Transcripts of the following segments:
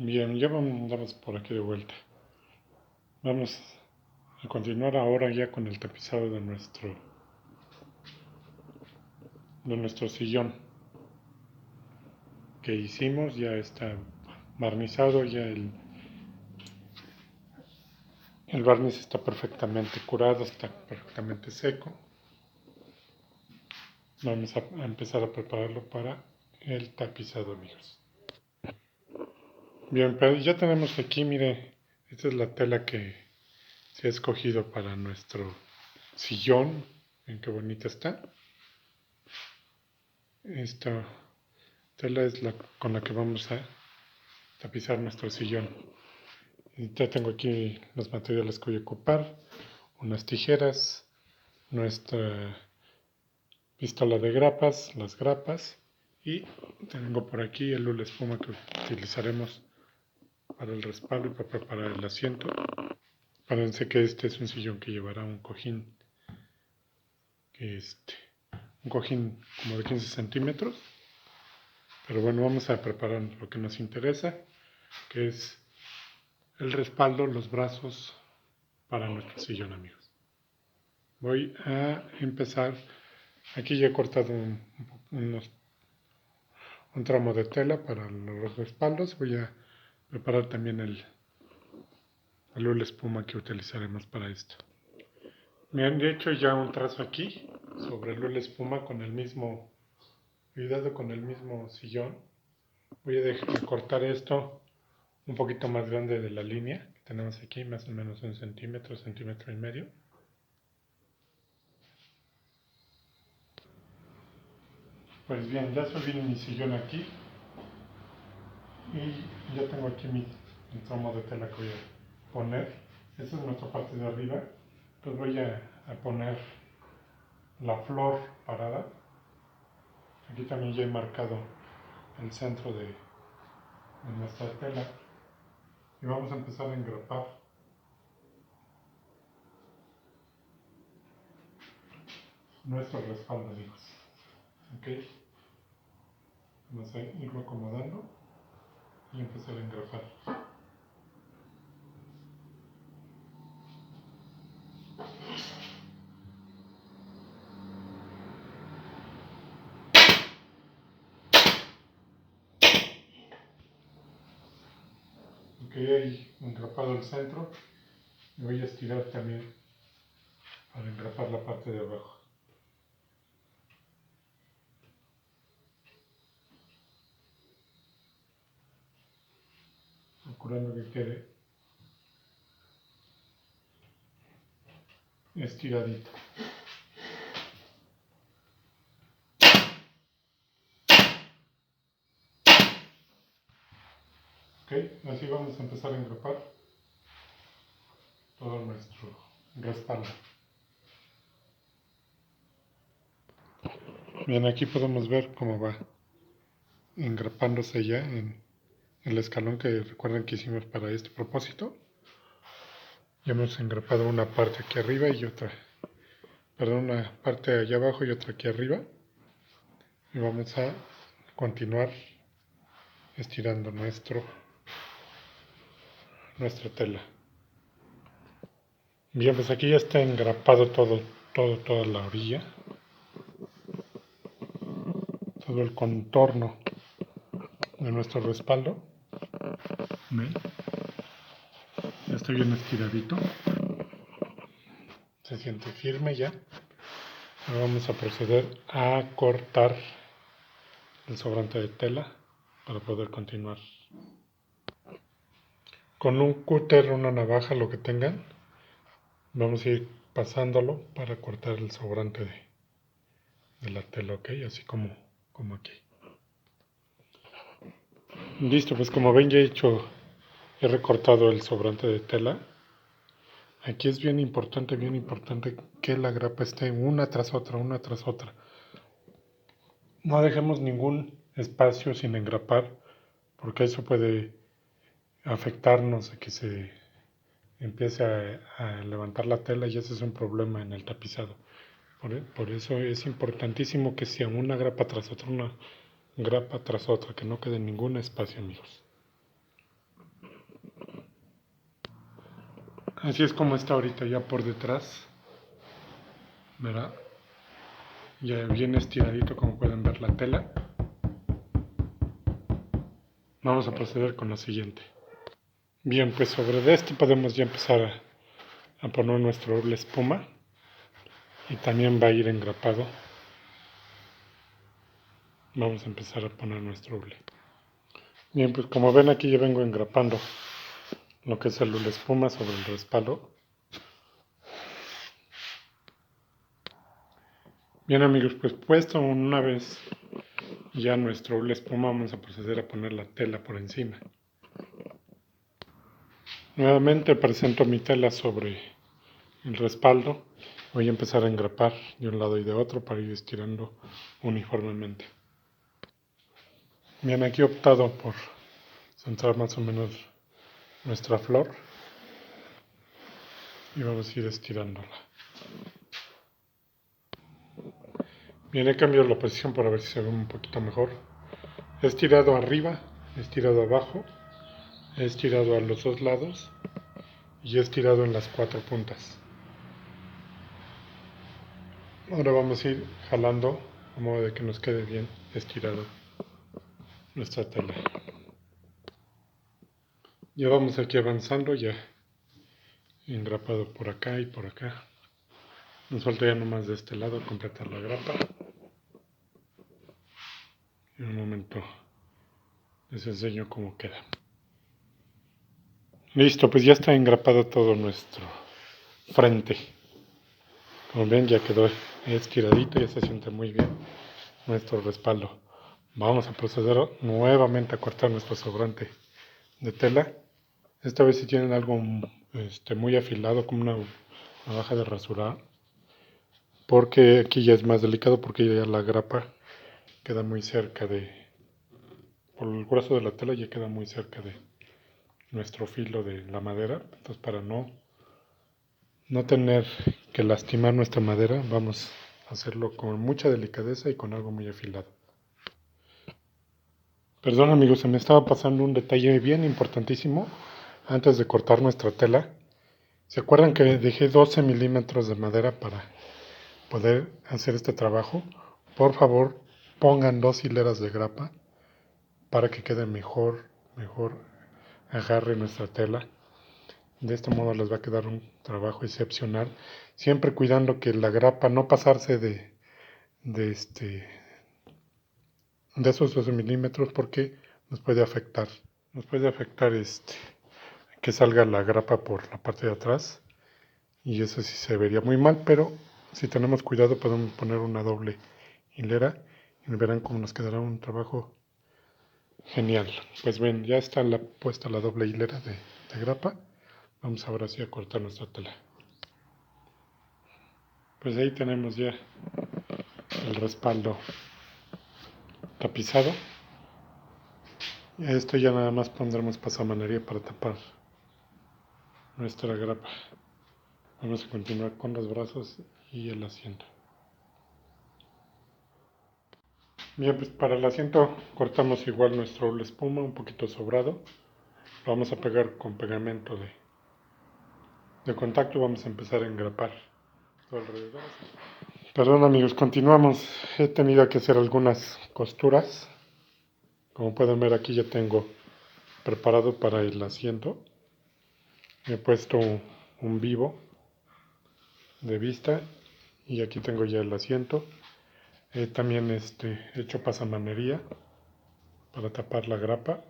Bien, ya andamos por aquí de vuelta. Vamos a continuar ahora ya con el tapizado de nuestro sillón que hicimos. Ya está barnizado, ya el barniz está perfectamente curado, está perfectamente seco. Vamos a empezar a prepararlo para el tapizado, amigos. Bien, pero ya tenemos aquí, mire, esta es la tela que se ha escogido para nuestro sillón. Ven qué bonita está. Esta tela es la con la que vamos a tapizar nuestro sillón. Y ya tengo aquí los materiales que voy a ocupar: unas tijeras, nuestra pistola de grapas, las grapas, y tengo por aquí el hule espuma que utilizaremos para el respaldo y para preparar el asiento. Acuérdense que este es un sillón que llevará un cojín, un cojín como de 15 centímetros. Pero bueno, vamos a preparar lo que nos interesa, que es el respaldo, los brazos para nuestro sillón, amigos. Voy a empezar. Aquí ya he cortado un tramo de tela para los respaldos. Voy a preparar también el hule espuma que utilizaremos para esto. Me han hecho ya un trazo aquí sobre el hule espuma con el mismo cuidado, con el mismo sillón. Voy a cortar esto un poquito más grande de la línea que tenemos aquí, más o menos un centímetro, centímetro y medio. Pues bien, ya subí mi sillón aquí y ya tengo aquí mi tramo de tela que voy a poner. Esta es nuestra parte de arriba. Entonces voy a poner la flor parada. Aquí también ya he marcado el centro de nuestra tela. Y vamos a empezar a engrapar nuestro respaldo, amigos. ¿Ok? Vamos a irlo acomodando y empezar a engrapar. Ok, ahí engrapado el centro. Y voy a estirar también para engrapar la parte de abajo. Procurando que quede estiradito. Ok, así vamos a empezar a engrapar todo nuestro respaldo. Bien, aquí podemos ver cómo va engrapándose ya en el escalón que recuerden que hicimos para este propósito. Ya hemos engrapado una parte aquí arriba y otra, perdón, una parte allá abajo y otra aquí arriba. Y vamos a continuar estirando nuestra tela. Bien, pues aquí ya está engrapado toda la orilla, todo el contorno de nuestro respaldo. ¿Ven? Ya está bien estiradito. Se siente firme ya. Ahora vamos a proceder a cortar el sobrante de tela para poder continuar. Con un cúter, una navaja, lo que tengan, vamos a ir pasándolo para cortar el sobrante de la tela, ok, así como aquí. Listo, pues como ven ya he recortado el sobrante de tela. Aquí es bien importante que la grapa esté una tras otra, una tras otra. No dejemos ningún espacio sin engrapar, porque eso puede afectarnos a que se empiece a levantar la tela y ese es un problema en el tapizado. Por eso es importantísimo que sea una grapa tras otra, una grapa tras otra, que no quede ningún espacio, amigos. Así es como está ahorita ya por detrás, ¿verdad? Ya bien estiradito, como pueden ver la tela. Vamos a proceder con lo siguiente. Bien, pues sobre esto podemos ya empezar a poner nuestro hule espuma. Y también va a ir engrapado. Vamos a empezar a poner nuestro hule. Bien, pues como ven aquí yo vengo engrapando lo que es el hule espuma sobre el respaldo. Bien amigos, pues puesto una vez ya nuestro hule espuma, vamos a proceder a poner la tela por encima. Nuevamente presento mi tela sobre el respaldo. Voy a empezar a engrapar de un lado y de otro para ir estirando uniformemente. Bien, aquí he optado por centrar más o menos nuestra flor y vamos a ir estirándola. Bien, he cambiado la posición para ver si se ve un poquito mejor. He estirado arriba, he estirado abajo, he estirado a los dos lados y he estirado en las 4 puntas. Ahora vamos a ir jalando a modo de que nos quede bien estirado nuestra tela. Ya vamos aquí avanzando, ya engrapado por acá y por acá. Nos falta ya nomás de este lado completar la grapa. En un momento les enseño cómo queda. Listo, pues ya está engrapado todo nuestro frente. Como ven, ya quedó estiradito, ya se siente muy bien nuestro respaldo. Vamos a proceder nuevamente a cortar nuestro sobrante de tela. Esta vez si tienen algo muy afilado, como una navaja de rasurar, porque aquí ya es más delicado, porque ya la grapa queda muy cerca por el grueso de la tela ya queda muy cerca de nuestro filo de la madera. Entonces para no tener que lastimar nuestra madera, vamos a hacerlo con mucha delicadeza y con algo muy afilado. Perdón amigos, se me estaba pasando un detalle bien importantísimo antes de cortar nuestra tela. ¿Se acuerdan que dejé 12 milímetros de madera para poder hacer este trabajo? Por favor, pongan 2 hileras de grapa para que quede mejor agarre nuestra tela. De este modo les va a quedar un trabajo excepcional, siempre cuidando que la grapa no pasarse de esos 12 milímetros porque nos puede afectar. Nos puede afectar que salga la grapa por la parte de atrás y eso sí se vería muy mal, pero si tenemos cuidado podemos poner una doble hilera y verán cómo nos quedará un trabajo genial. Pues ven, ya está puesta la doble hilera de grapa. Vamos ahora sí a cortar nuestra tela. Pues ahí tenemos ya el respaldo tapizado. Y a esto ya nada más pondremos pasamanería para tapar nuestra grapa. Vamos a continuar con los brazos y el asiento. Bien, pues para el asiento cortamos igual nuestro hule espuma, un poquito sobrado. Lo vamos a pegar con pegamento de contacto. Vamos a empezar a engrapar todo alrededor. Perdón amigos, continuamos. He tenido que hacer algunas costuras. Como pueden ver aquí ya tengo preparado para el asiento. He puesto un vivo de vista y aquí tengo ya el asiento. He también hecho pasamanería para tapar la grapa,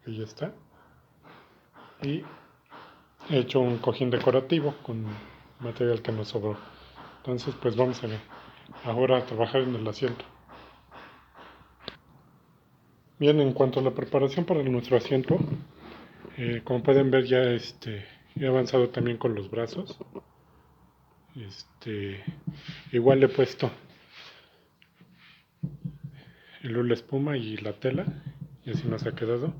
que ya está. Y he hecho un cojín decorativo con material que nos sobró. Entonces pues vamos ahora a trabajar en el asiento. Bien, en cuanto a la preparación para nuestro asiento, como pueden ver ya he avanzado también con los brazos. Igual le he puesto el hule espuma y la tela y así nos ha quedado.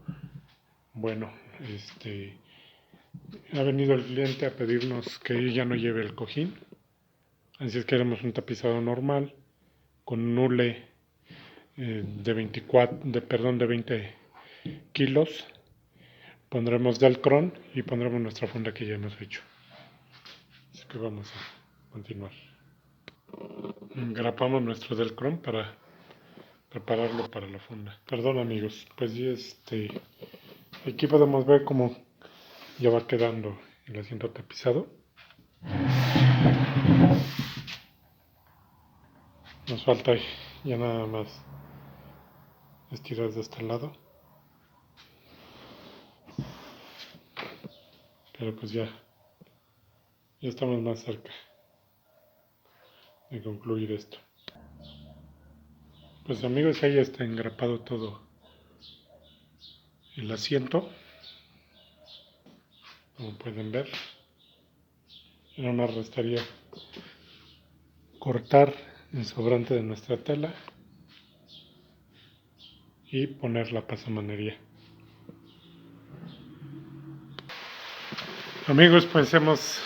Bueno, ha venido el cliente a pedirnos que ya no lleve el cojín, así es que haremos un tapizado normal con un hule de 20 kilos Pondremos Delcron y pondremos nuestra funda que ya hemos hecho. Así que vamos a continuar. Engrapamos nuestro Delcron para prepararlo para la funda. Perdón amigos, pues aquí podemos ver cómo ya va quedando el asiento tapizado. Nos falta ya nada más estirar de este lado. Pero pues ya estamos más cerca de concluir esto. Pues amigos, ahí está engrapado todo el asiento. Como pueden ver, ahora nos restaría cortar el sobrante de nuestra tela y poner la pasamanería. Amigos, pues hemos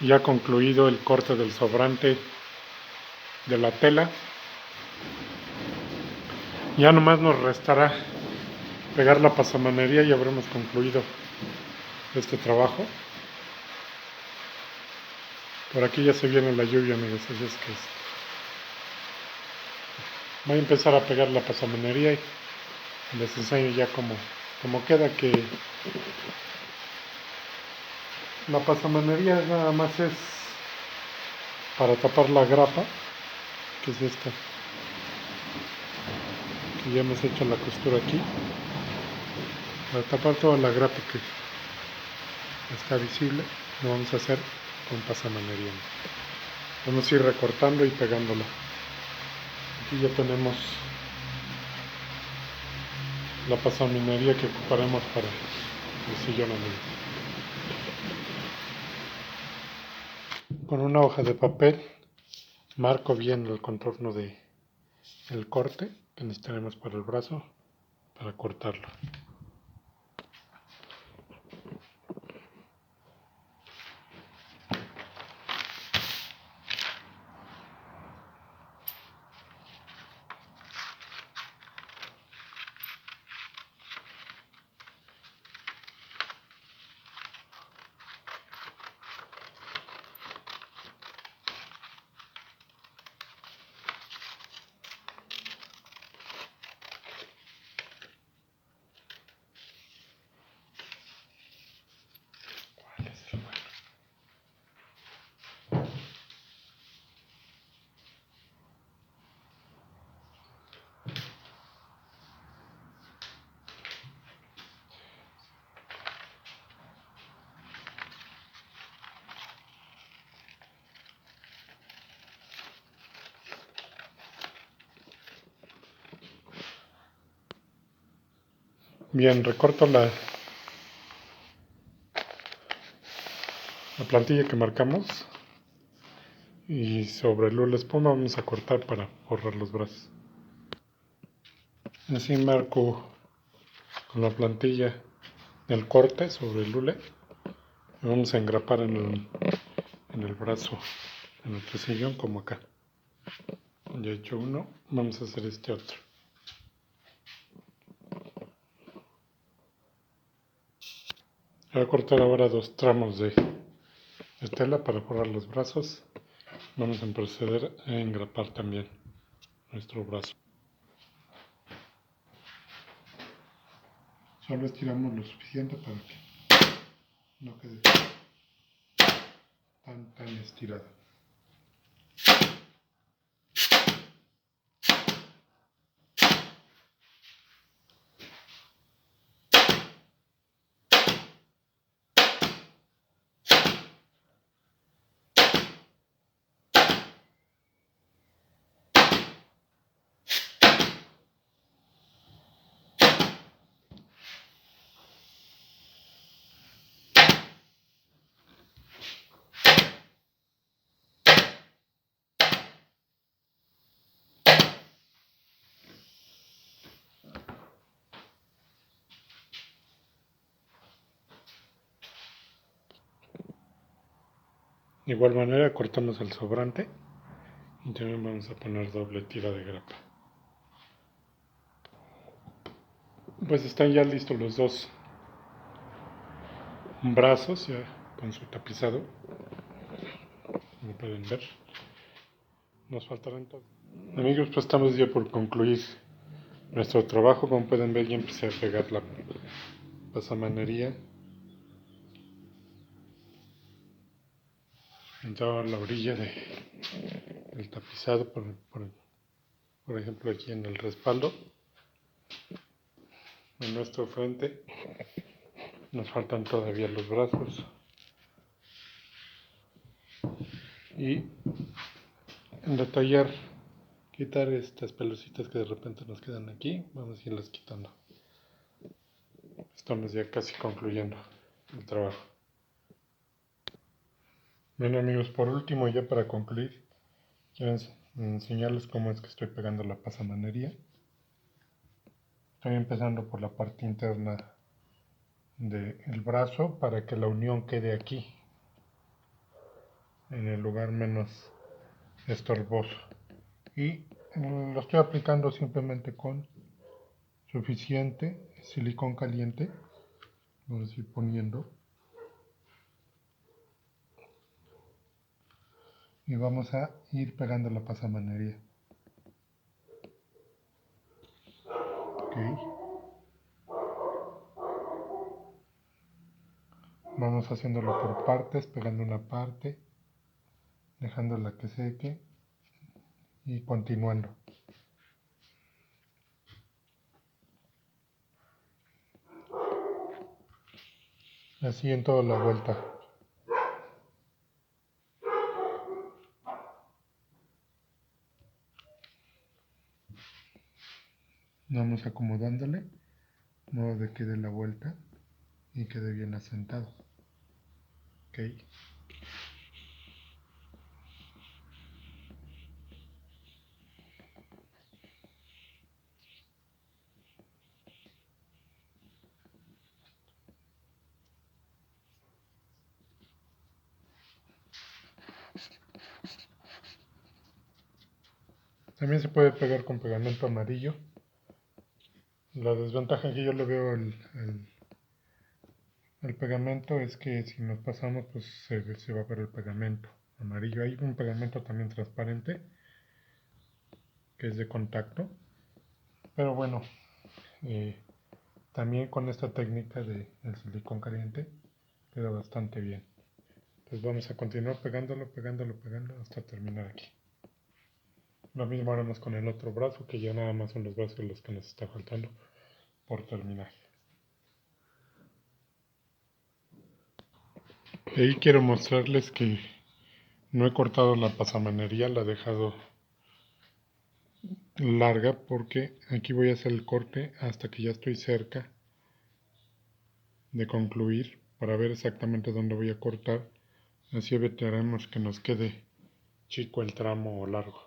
ya concluido el corte del sobrante de la tela. Ya nomás nos restará pegar la pasamanería y habremos concluido este trabajo. Por aquí ya se viene la lluvia, amigos, así es que voy a empezar a pegar la pasamanería y les enseño ya cómo queda, que la pasamanería nada más es para tapar la grapa, que es esta, que ya hemos hecho la costura aquí, para tapar toda la grapa que está visible. Lo vamos a hacer con pasamanería. Vamos a ir recortando y pegándola. Aquí ya tenemos la pasamanería que ocuparemos para el sillón, amigos. Con una hoja de papel marco bien el contorno del corte que necesitaremos para el brazo para cortarlo. Bien, recorto la plantilla que marcamos y sobre el hule espuma vamos a cortar para forrar los brazos. Así marco con la plantilla del corte sobre el hule y vamos a engrapar en el brazo de nuestro sillón, como acá. Ya he hecho uno, vamos a hacer este otro. Voy a cortar ahora 2 tramos de tela para forrar los brazos. Vamos a proceder a engrapar también nuestro brazo. Solo estiramos lo suficiente para que no quede tan estirado. De igual manera cortamos el sobrante y también vamos a poner doble tira de grapa. Pues están ya listos los dos brazos ya con su tapizado, como pueden ver. Nos faltarán todos. Amigos, pues estamos ya por concluir nuestro trabajo. Como pueden ver, ya empecé a pegar la pasamanería en toda la orilla del tapizado, por ejemplo aquí en el respaldo, en nuestro frente. Nos faltan todavía los brazos y detallar, quitar estas pelucitas que de repente nos quedan aquí. Vamos a irlas quitando. Estamos ya casi concluyendo el trabajo. Bueno amigos, por último, ya para concluir, quiero enseñarles cómo es que estoy pegando la pasamanería. Estoy empezando por la parte interna del brazo para que la unión quede aquí, en el lugar menos estorboso. Y lo estoy aplicando simplemente con suficiente silicón caliente. Vamos a ir poniendo. Y vamos a ir pegando la pasamanería. Okay. Vamos haciéndolo por partes, pegando una parte, dejándola que seque y continuando. Así en toda la vuelta. Vamos acomodándole, de modo de que dé la vuelta y quede bien asentado. Okay. También se puede pegar con pegamento amarillo. La desventaja que yo le veo al pegamento es que si nos pasamos, pues se va a ver el pegamento amarillo. Hay un pegamento también transparente que es de contacto, pero bueno, también con esta técnica del silicón caliente queda bastante bien. Entonces vamos a continuar pegándolo hasta terminar aquí. Lo mismo haremos con el otro brazo, que ya nada más son los brazos los que nos está faltando por terminar. Y ahí quiero mostrarles que no he cortado la pasamanería, la he dejado larga porque aquí voy a hacer el corte hasta que ya estoy cerca de concluir para ver exactamente dónde voy a cortar. Así evitaremos que nos quede chico el tramo o largo.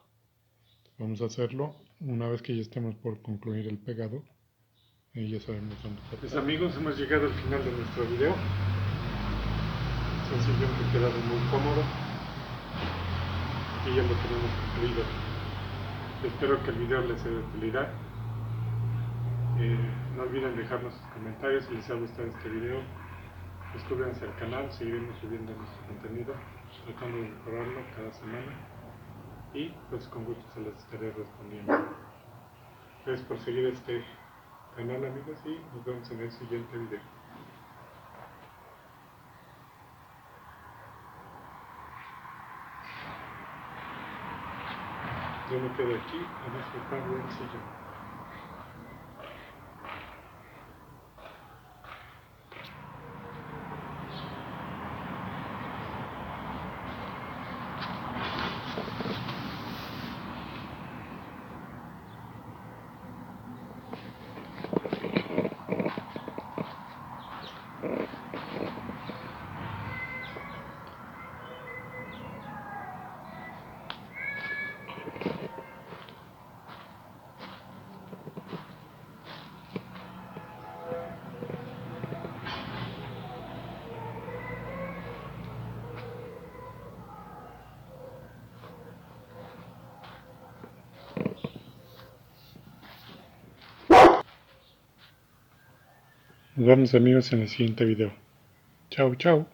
Vamos a hacerlo una vez que ya estemos por concluir el pegado y ya sabemos dónde está. Pues amigos, hemos llegado al final de nuestro video. Sencillamente ha quedado muy cómodo y ya lo tenemos concluido. Espero que el video les sea de utilidad. No olviden dejarnos sus comentarios si les ha gustado este video. Suscríbanse al canal, seguiremos subiendo nuestro contenido, tratando de mejorarlo cada semana. Y pues con gusto se les estaré respondiendo. Gracias por seguir este canal amigos y nos vemos en el siguiente video. Yo me quedo aquí a disfrutar del sillón. Nos vemos amigos en el siguiente video. Chau, chau.